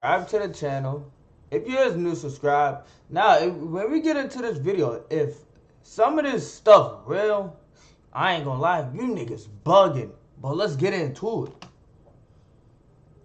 Subscribe to the channel. If you're new, subscribe. Now, when we get into this video, if some of this stuff real, I ain't gonna lie, you niggas bugging. But let's get into it.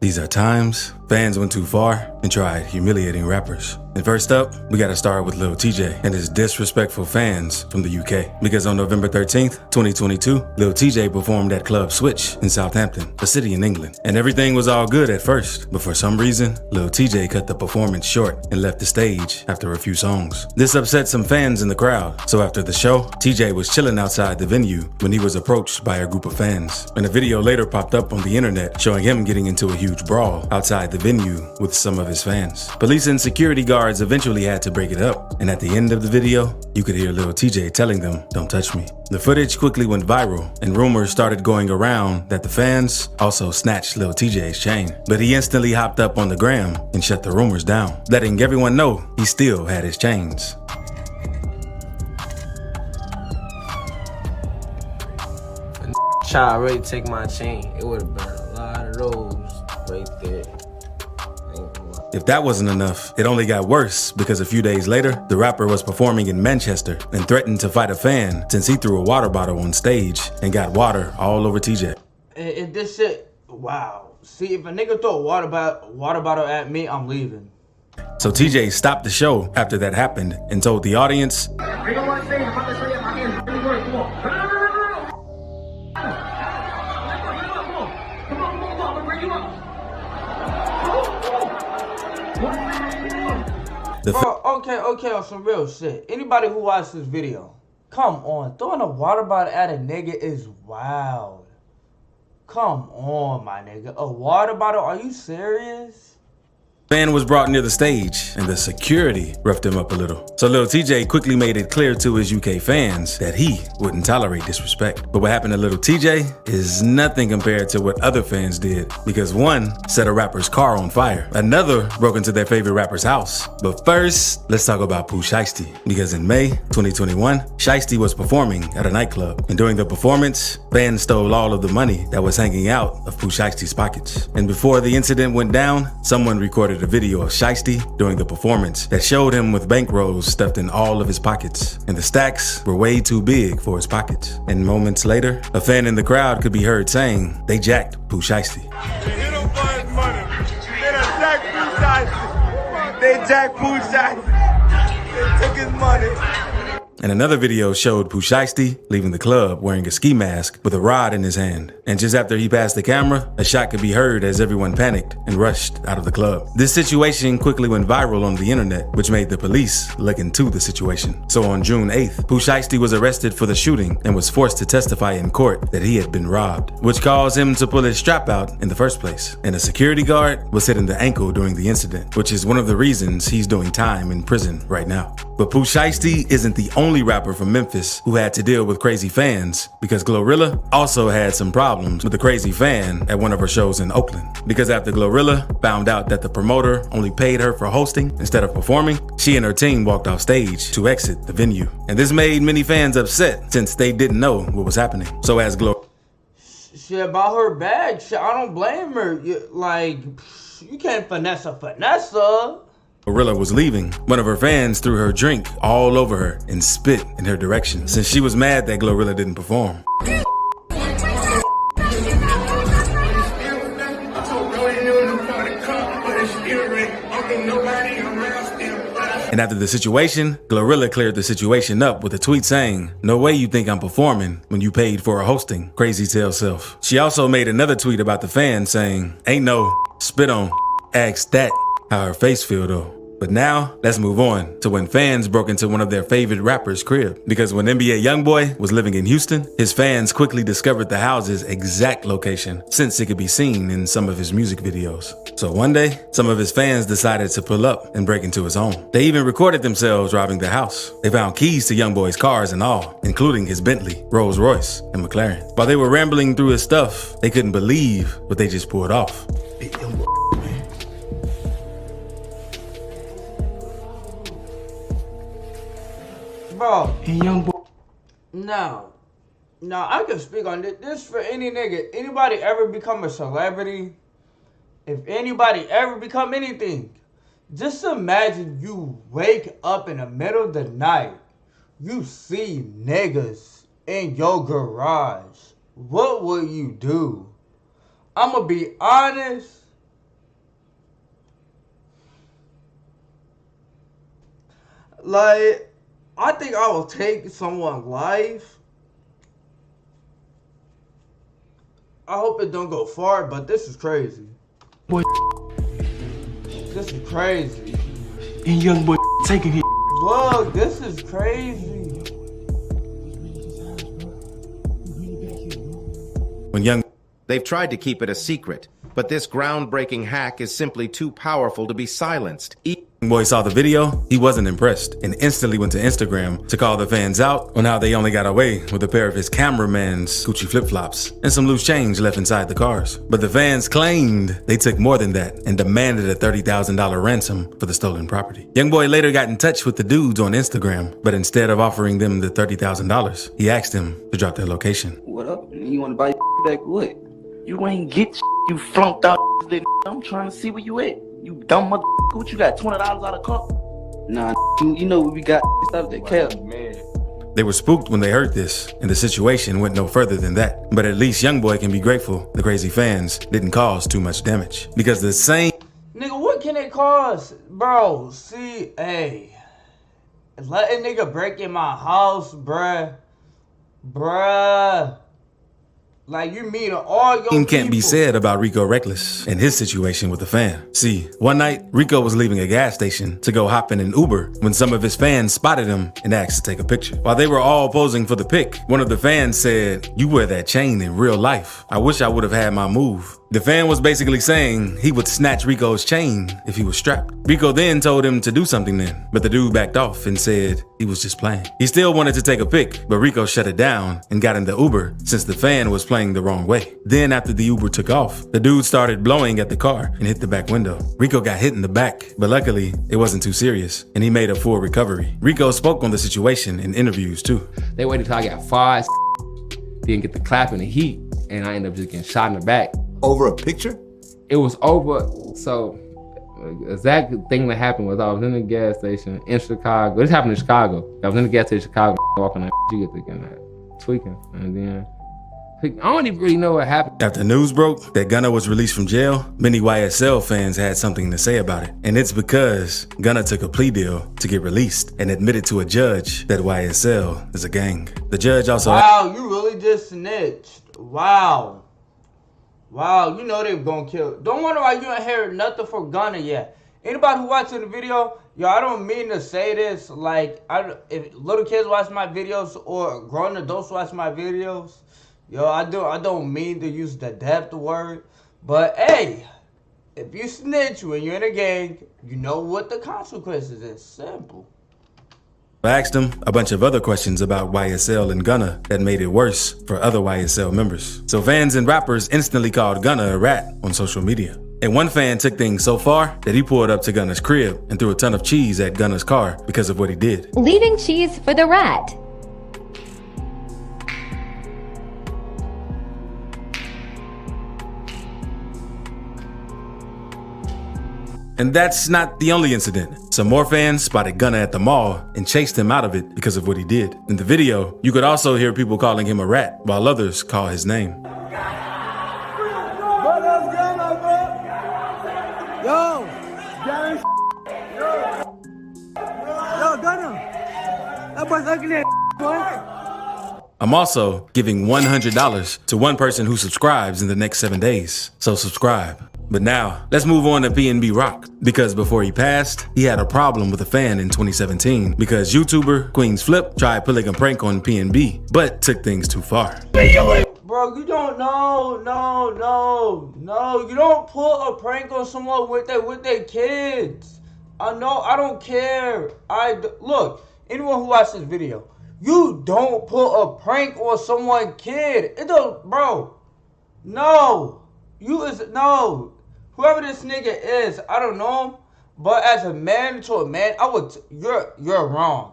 These are times fans went too far and tried humiliating rappers. And first up, we gotta start with Lil TJ and his disrespectful fans from the UK. Because on November 13th, 2022, Lil TJ performed at Club Switch in Southampton, a city in England. And everything was all good at first, but for some reason, Lil TJ cut the performance short and left the stage after a few songs. This upset some fans in the crowd, so after the show, TJ was chilling outside the venue when he was approached by a group of fans. And a video later popped up on the internet showing him getting into a huge brawl outside the venue with some of his fans. Police and security guards eventually had to break it up, and at the end of the video, you could hear Lil TJ telling them, "Don't touch me." The footage quickly went viral, and rumors started going around that the fans also snatched Lil TJ's chain. But he instantly hopped up on the gram and shut the rumors down, letting everyone know he still had his chains. Try to really take my chain, it would have been a lot of those right there. If that wasn't enough, it only got worse because a few days later, the rapper was performing in Manchester and threatened to fight a fan since he threw a water bottle on stage and got water all over TJ. And this shit, wow. See, if a nigga throw a water bottle at me, I'm leaving. So TJ stopped the show after that happened and told the audience, Okay, on some real shit. Anybody who watched this video, come on. Throwing a water bottle at a nigga is wild. Come on, my nigga. A water bottle? Are you serious? fan was brought near the stage and the security roughed him up a little. So Lil TJ quickly made it clear to his UK fans that he wouldn't tolerate disrespect. But what happened to Lil TJ is nothing compared to what other fans did, because one set a rapper's car on fire, another broke into their favorite rapper's house. But first, let's talk about Pooh Shiesty, because in May 2021, Shiesty was performing at a nightclub, and during the performance, fans stole all of the money that was hanging out of Pooh Shiesty's pockets. And before the incident went down, someone recorded a video of Shiesty during the performance that showed him with bankrolls stuffed in all of his pockets, and the stacks were way too big for his pockets. And moments later, a fan in the crowd could be heard saying they jacked Pooh Shiesty. They don't buy his money. They done jacked Pooh Shiesty. They jacked Pooh Shiesty. They took his money. And another video showed Pooh Shiesty leaving the club wearing a ski mask with a rod in his hand. And just after he passed the camera, a shot could be heard as everyone panicked and rushed out of the club. This situation quickly went viral on the internet, which made the police look into the situation. So on June 8th, Pooh Shiesty was arrested for the shooting and was forced to testify in court that he had been robbed, which caused him to pull his strap out in the first place. And a security guard was hit in the ankle during the incident, which is one of the reasons he's doing time in prison right now. But Pooh Shiesty isn't the only rapper from Memphis who had to deal with crazy fans, because Glorilla also had some problems with a crazy fan at one of her shows in Oakland. Because after Glorilla found out that the promoter only paid her for hosting instead of performing, she and her team walked off stage to exit the venue. And this made many fans upset since they didn't know what was happening. So as Shit about her bag, shit, I don't blame her. You can't finesse a finesser. Glorilla was leaving, one of her fans threw her drink all over her and spit in her direction, since she was mad that Glorilla didn't perform. And after the situation, Glorilla cleared the situation up with a tweet saying, "No way you think I'm performing when you paid for a hosting, crazy tail self." She also made another tweet about the fan saying, "Ain't no spit on, ask that." How her face feel though. But now, let's move on to when fans broke into one of their favorite rappers' crib. Because when NBA Youngboy was living in Houston, his fans quickly discovered the house's exact location, since it could be seen in some of his music videos. So one day, some of his fans decided to pull up and break into his home. They even recorded themselves robbing the house. They found keys to Youngboy's cars and all, including his Bentley, Rolls Royce, and McLaren. While they were rambling through his stuff, they couldn't believe what they just pulled off. Bro, And young boy. now, I can speak on this. This for any nigga. Anybody ever become a celebrity if anybody ever become anything, just imagine you wake up in the middle of the night, you see niggas in your garage. What will you do? I'ma be honest. Like, I think I will take someone's life. I hope it don't go far, but this is crazy. Boy, This is crazy. and young boy taking his. Look, this is crazy. When young They've tried to keep it a secret, but this groundbreaking hack is simply too powerful to be silenced. boy saw the video, he wasn't impressed and instantly went to Instagram to call the fans out on how they only got away with a pair of his cameraman's Gucci flip-flops and some loose change left inside the cars. But the fans claimed they took more than that and demanded a $30,000 ransom for the stolen property. Young boy later got in touch with the dudes on Instagram, but instead of offering them the $30,000, he asked them to drop their location. What up? You want to buy back what? You ain't get you flunked out. I'm trying to see where you at. You dumb mother. What you got? $20 out of cup? Nah, you know what we got out that cab. They were spooked when they heard this, and the situation went no further than that. But at least Youngboy can be grateful the crazy fans didn't cause too much damage. Because the same Nigga, what can it cause? Bro, see, hey. Let a nigga break in my house, bruh. Bruh. Like, you mean all your can't people. be said about Rico Reckless and his situation with the fan. See, one night, Rico was leaving a gas station to go hop in an Uber when some of his fans spotted him and asked to take a picture. While they were all posing for the pic, one of the fans said, "You wear that chain in real life. I wish I would have had my move." The fan was basically saying he would snatch Rico's chain if he was strapped. Rico then told him to do something then, but the dude backed off and said he was just playing. He still wanted to take a pic, but Rico shut it down and got in the Uber since the fan was playing the wrong way. Then after the Uber took off, the dude started blowing at the car and hit the back window. Rico got hit in the back, but luckily it wasn't too serious and he made a full recovery. Rico spoke on the situation in interviews too. They waited till I got five, didn't get the clap in the heat, and I ended up just getting shot in the back. Over a picture? It was over, so the exact thing that happened was I was in the gas station in Chicago. This happened in Chicago. I was in the gas station in Chicago, walking that, you get thinking that, tweaking, and then I don't even really know what happened. After news broke that Gunna was released from jail, many YSL fans had something to say about it. And it's because Gunna took a plea deal to get released and admitted to a judge that YSL is a gang. The judge also... Wow, you really just snitched. Wow. Wow, you know they were gonna kill. Don't wonder why you ain't heard nothing from Gunna yet. Anybody who watching the video, yo, I don't mean to say this. Like, if little kids watch my videos or grown adults watch my videos, yo, I don't mean to use the depth word. But hey, if you snitch when you're in a gang, you know what the consequences is. Simple. I asked him a bunch of other questions about YSL and Gunna that made it worse for other YSL members. So fans and rappers instantly called Gunna a rat on social media. And one fan took things so far that he pulled up to Gunna's crib and threw a ton of cheese at Gunna's car because of what he did. Leaving cheese for the rat. And that's not the only incident. Some more fans spotted Gunna at the mall and chased him out of it because of what he did. In the video, you could also hear people calling him a rat while others call his name. Yo, Gunna. Yo, Gunna. That boy's ugly, boy. I'm also giving $100 to one person who subscribes in the next 7 days. So subscribe. But now, let's move on to PNB Rock. Because before he passed, he had a problem with a fan in 2017 because YouTuber Queen's Flip tried pulling a prank on PNB, but took things too far. Bro, you don't no, you don't pull a prank on someone with their kids. I know, I don't care. Look, anyone who watched this video, you don't pull a prank on someone's kid. It don't, bro. No, whoever this nigga is, I don't know him, but as a man to a man, you're wrong.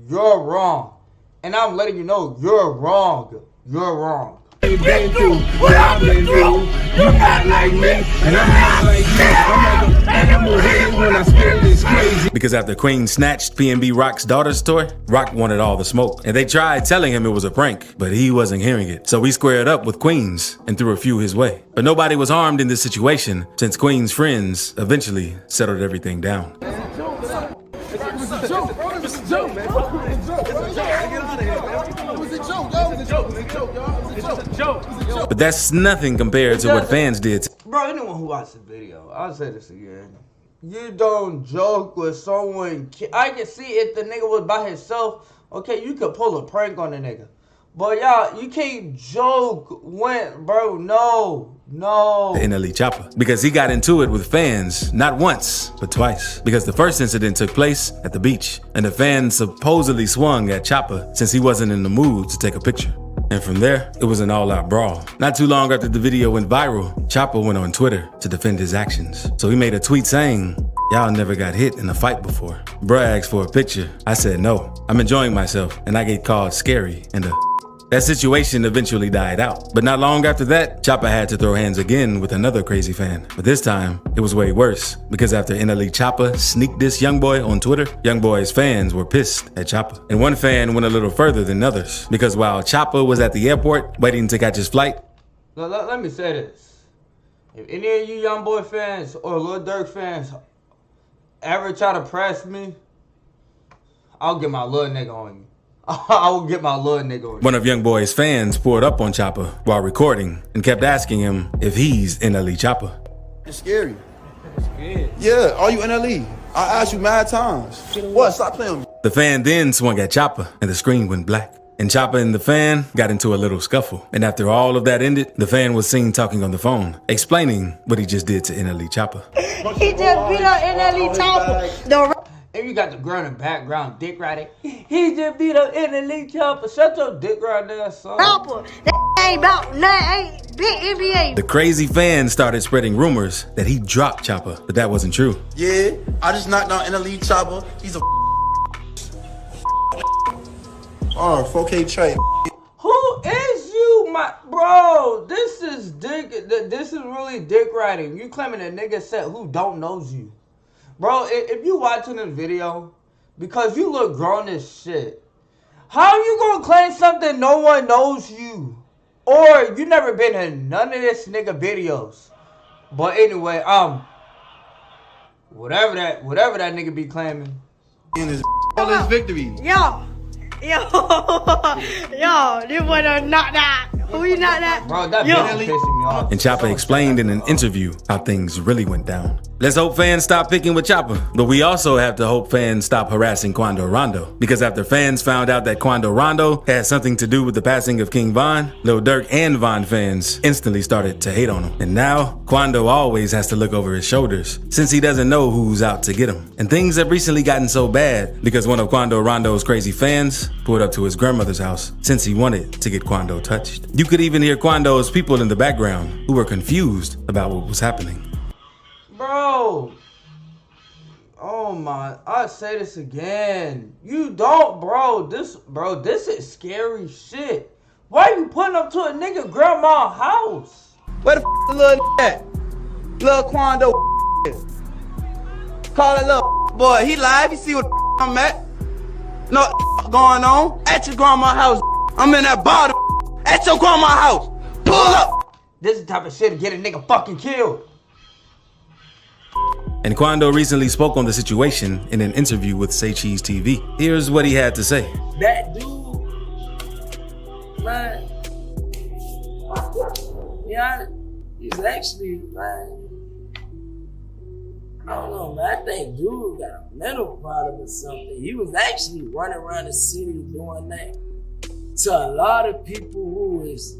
You're wrong. And I'm letting you know you're wrong. You're wrong. been through what I've been through. You not like me, and I'm not like you. I'm like an animal head when I spit this crazy. Because after Queen snatched PNB Rock's daughter's toy, Rock wanted all the smoke. And they tried telling him it was a prank, but he wasn't hearing it. So he squared up with Queens and threw a few his way. But nobody was harmed in this situation since Queen's friends eventually settled everything down. But that's nothing compared to what fans did. Bro, anyone who watched the video, I'll say this again. You don't joke with someone. I can see if the nigga was by himself. Okay, you could pull a prank on the nigga. But y'all, you can't joke when, bro, no. NLE Chopper, because he got into it with fans not once but twice, because the first incident took place at the beach and the fans supposedly swung at Chopper since he wasn't in the mood to take a picture. And from there, it was an all-out brawl. Not too long after the video went viral, Chopper went on Twitter to defend his actions. So he made a tweet saying, "Y'all never got hit in a fight before." Bruh asked for a picture. I said no, I'm enjoying myself, and I get called scary and That situation eventually died out. But not long after that, Chopper had to throw hands again with another crazy fan. But this time, it was way worse, because after NLE Chopper sneaked this YoungBoy on Twitter, YoungBoy's fans were pissed at Chopper. And one fan went a little further than others, because while Chopper was at the airport waiting to catch his flight, let me say this. If any of you YoungBoy fans or Lil Durk fans ever try to press me, I'll get my little nigga on you. I will get my little nigga on you. One of YoungBoy's fans pulled up on Chopper while recording and kept asking him if he's NLE Chopper. It's scary. It's good. Yeah, are you NLE? I asked you mad times. What? Stop playing with me. The fan then swung at Chopper and the screen went black. And Chopper and the fan got into a little scuffle. And after all of that ended, the fan was seen talking on the phone, explaining what he just did to NLE Chopper. He just beat up NLE Chopper. And you got the girl in the background, dick riding. He just beat up NLE Chopper. Shut your dick riding ass up. Chopper, that ain't about nothing, ain't big NBA. The crazy fans started spreading rumors that he dropped Chopper, but that wasn't true. Yeah, I just knocked out NLE Chopper. He's a 4K trait. Who is you, my bro? This is dick. This is really dick riding. You claiming a nigga said who don't knows you. Bro, if you watching this video, because you look grown as shit, how you gonna claim something no one knows you? Or you never been in none of this nigga videos. But anyway, whatever that nigga be claiming. In his all his victories. Yo, this one done knocked out. Who you knocked out? Bro, that pissing me off. And Chopper explained in an interview how things really went down. Let's hope fans stop picking with Chopper, but we also have to hope fans stop harassing Quando Rondo. Because after fans found out that Quando Rondo had something to do with the passing of King Von, Lil Durk and Von fans instantly started to hate on him. And now, Quando always has to look over his shoulders, since he doesn't know who's out to get him. And things have recently gotten so bad because one of Quando Rondo's crazy fans pulled up to his grandmother's house since he wanted to get Quando touched. You could even hear Quando's people in the background who were confused about what was happening. Bro, oh my, I say this again. You don't, bro, this is scary shit. Why you putting up to a nigga grandma's house? Where the the little at? Lil Quando Call that little boy, he live, you see what I'm at? No going on at your grandma's house. I'm in that bottom at your grandma's house. Pull up. This is the type of shit to get a nigga fucking killed. And Quando recently spoke on the situation in an interview with Say Cheese TV. Here's what he had to say. That dude, man, yeah, he's actually, man, I don't know, man, I think dude got a mental problem or something. He was actually running around the city doing that to a lot of people who is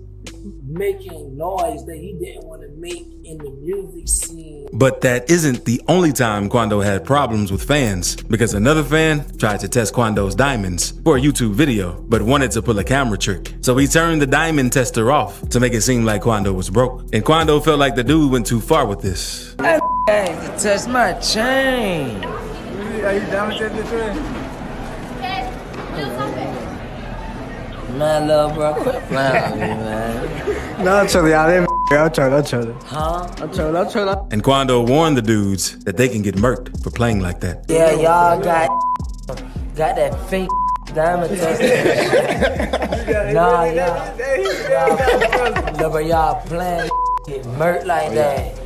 making noise that he didn't want to make in the music scene. But that isn't the only time Quando had problems with fans, because another fan tried to test Quando's diamonds for a YouTube video, but wanted to pull a camera trick. So he turned the diamond tester off to make it seem like Quando was broke. And Quando felt like the dude went too far with this. That touched my chain. Are you down with the chain? Man, love, bro, quit playing with me, man. No, I'm trolling y'all. I'm trolling. Huh? I'm trolling. And Quando warned the dudes that they can get murked for playing like that. Yeah, y'all got that fake diamond testing. Nah, y'all playing get murked like that.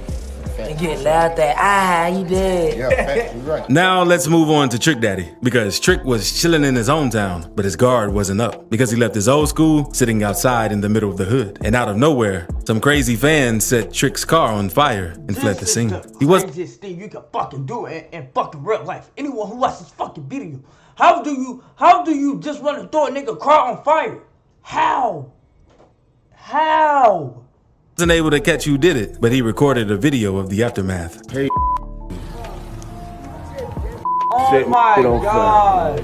And get laughed at. He did. Yeah, you're right. Now let's move on to Trick Daddy, because Trick was chilling in his hometown, but his guard wasn't up because he left his old school sitting outside in the middle of the hood. And out of nowhere, some crazy fans set Trick's car on fire and fled the scene. He was craziest thing you can fucking do in fucking real life. Anyone who watches this fucking video, how do you just want to throw a nigga car on fire? How? wasn't able to catch who did it, but he recorded a video of the aftermath. Hey. Oh my God.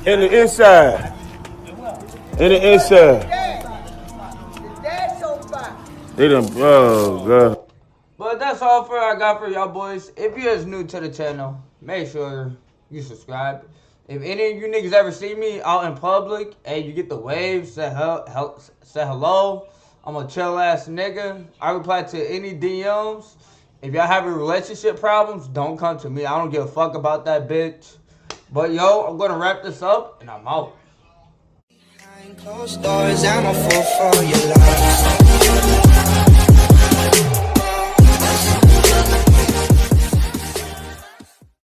In the inside. They done, oh God. But that's all I got for y'all boys. If you're new to the channel, make sure you subscribe. If any of you niggas ever see me out in public and you get the wave, say hello. I'm a chill ass nigga. I reply to any DMs. If y'all having relationship problems, don't come to me. I don't give a fuck about that bitch. But yo, I'm gonna wrap this up and I'm out. Closed doors, I'm a fool for your love.